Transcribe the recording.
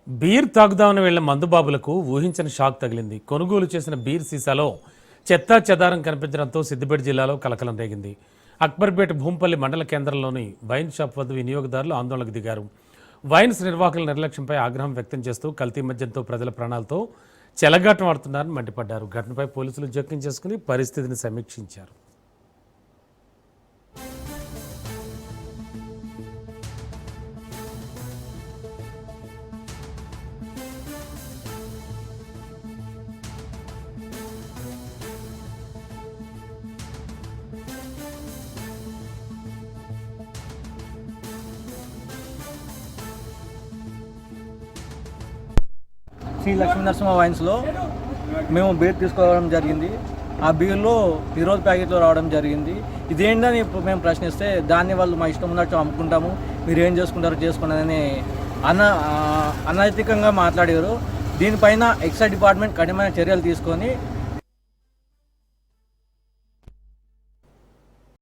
Beer తాగుదామని వెళ్లిన మందుబాబులకు ఊహించని షాక్ తగిలింది. కొనుగోలు చేసిన బీర్ సీసాలో చెత్తా చెదారం కనిపించడంతో సిద్దిపేట జిల్లాలో కలకలం రేగింది. అక్బర్పేట భూంపల్లి మండల కేంద్రంలోని వైన్ షాప్ వద్ద వినియోగదారులు ఆందోళనకు దిగారు. వైన్స్ నిర్వాహకుల నిర్లక్ష్యంపై ఆగ్రహం వ్యక్తం చేస్తూ కల్తీ మద్యంతో ప్రజల ప్రాణాలతో చెలగాటం ఆడుతున్నారని మండిపడ్డారు. ఘటనపై పోలీసులు జోక్యం చేసుకుని పరిస్థితిని సమీక్షించారు. శ్రీ లక్ష్మీనరసింహ వైన్స్లో మేము బీర్ తీసుకోవడం జరిగింది. ఆ బీర్లో ఈరోజు ప్యాకెట్లో రావడం జరిగింది. ఇదేంటని మేము ప్రశ్నిస్తే దాన్ని వాళ్ళు మా ఇష్టం ఉన్నట్టు అమ్ముకుంటాము, మీరు ఏం చేసుకుంటారో చేసుకున్నారని అనైతికంగా మాట్లాడారు. దీనిపైన ఎక్సైజ్ డిపార్ట్మెంట్ కఠినమైన చర్యలు తీసుకొని